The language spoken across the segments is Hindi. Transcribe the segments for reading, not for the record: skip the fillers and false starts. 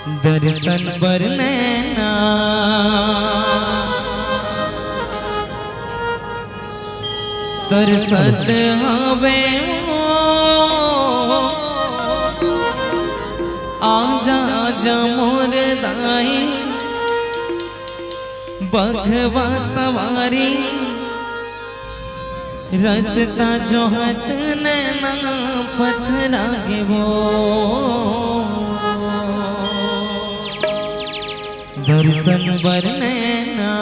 दर्शन पर नैना तरसत हवे आजा आजा मोर दाई बघवा सवारी रसता जोहत नैना पथरा के वो दर्शन बर नैना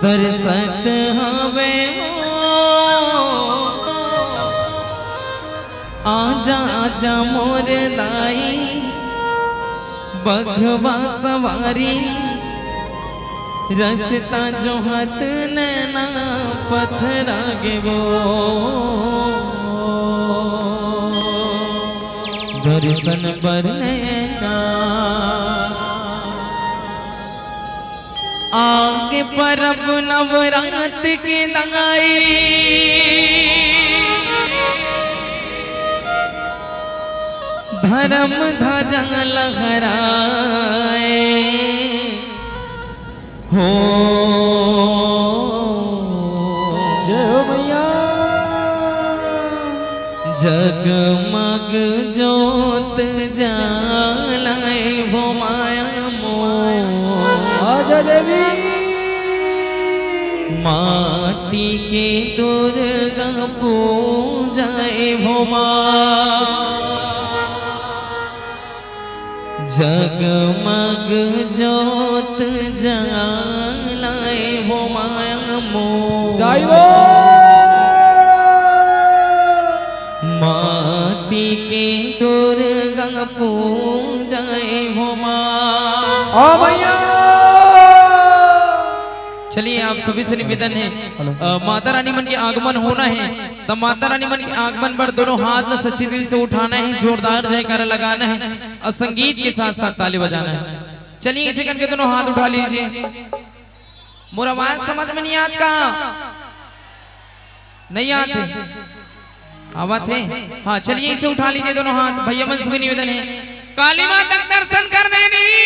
तरसत हवे आजा आजा मोर दाई बघवा सवारी रसता जोहत नैना पथरा गे वो दर्शन बर नैना आगे परब नवरात के दंगाई धर्म ध्वजा लहराए हो जय हो मैया जगमग जोत जलाए वो माया मोर आजा देवी माटी के दुर्गा पूजाए वो माँ जगमग जोत जलाए वो माया मोर माटी के दुर्गा पूजाए वो माँ भैया। चलिए आप सभी से निवेदन है माता रानी मन के आगमन होना है तब माता रानी मन के आगमन पर दोनों हाथ में सच्चे दिल से उठाना है जोरदार जयकारा लगाना है और संगीत के साथ साथ ताली बजाना है। चलिए इसे करके दोनों हाथ उठा लीजिए। मोर आवाज समझ में नहीं आता नहीं आते आवाज है हाँ चलिए इसे उठा लीजिए दोनों हाथ भैया मन से भी निवेदन है काली माता दर्शन करने नहीं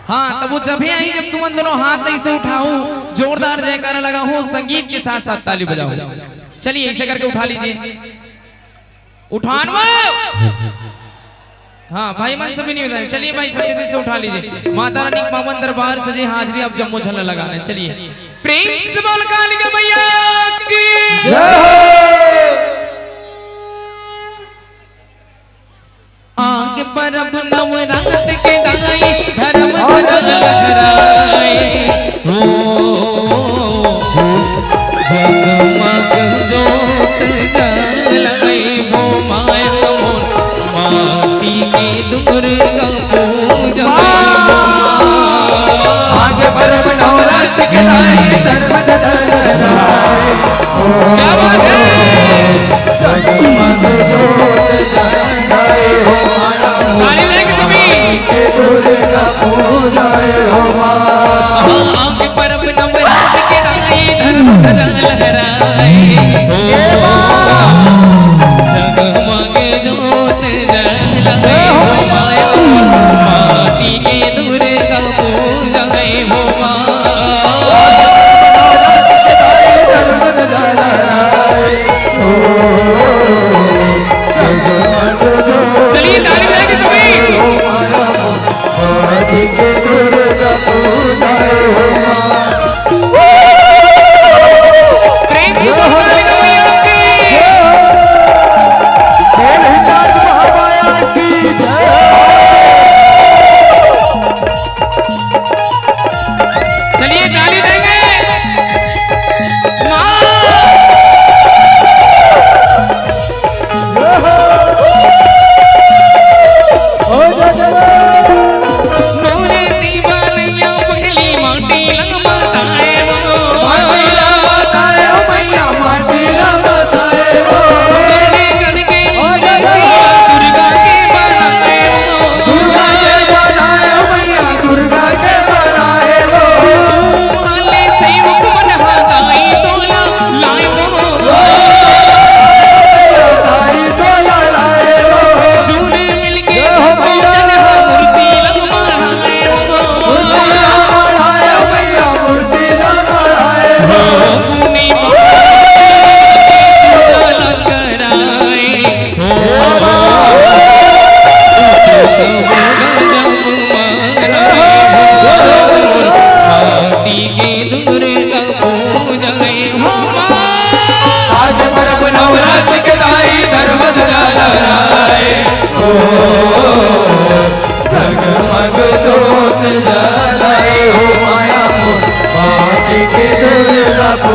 हाँ तब वो जब आई जब तुम दोनों हाथ नहीं से उठाओ जोरदार जयकारा लगाओ संगीत के साथ साथ ताली बजाओ। चलिए ऐसे करके उठा लीजिए उठान हाँ भाई मन से भी नहीं बताए। चलिए भाई सच्चे दिल से उठा लीजिए माता रानी पावन दरबार सजे हाजरी अब जम्मू झलना लगाना है। चलिए प्रेम से बोल कालिका मैया की जय। आगे परब नवरात के दाई धर्म ध्वजा लहराए हो जगमग जोत जलाए वो माया मोर माटी की दुर्गा पूजाए आगे परब नवरात के दाई धर्म ध्वजा लहराए क्या बात है जगमग जोत जलाए हो ताली लेके सभी दुर्गा पूजाए हो आगे परब नवरात के दाई धर्म ध्वजा लहराए जगमग जोत जलाए हो माया माटी के दुर्गा पूजाए हो चलिए ताली लेके सभी प्रेम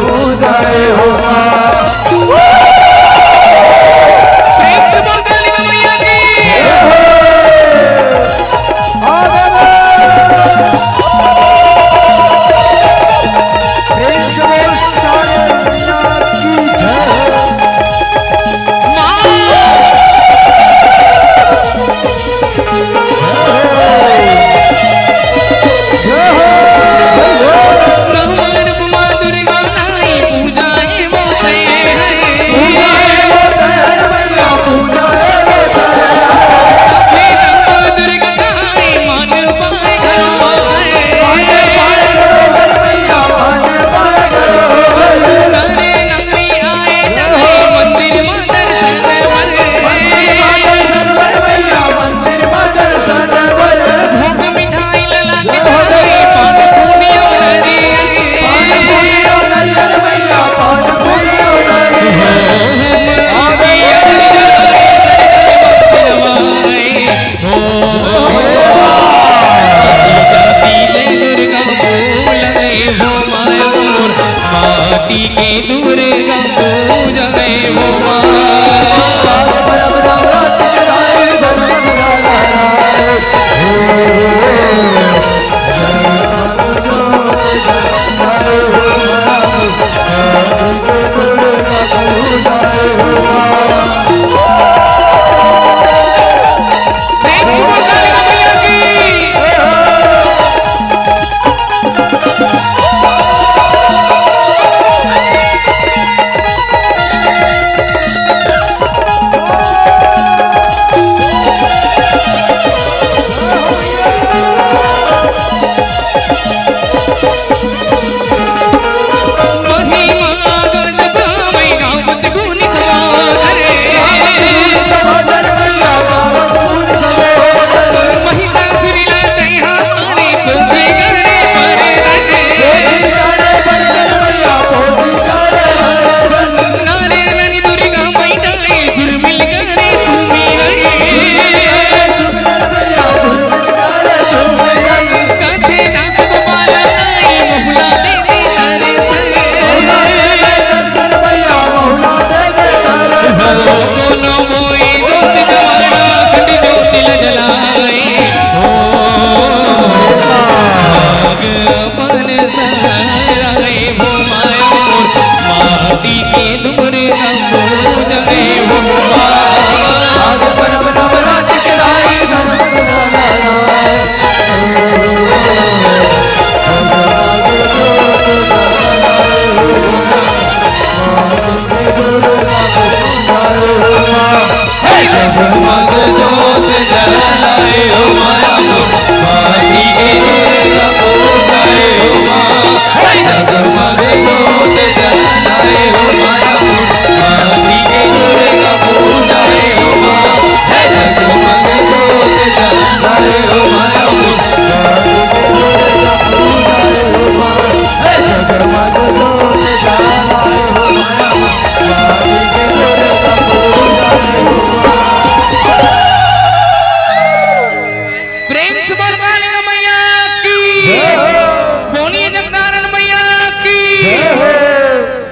पूजा हो प्रेम से बोल काली मैया की माटी के दुर्गा पूजा वो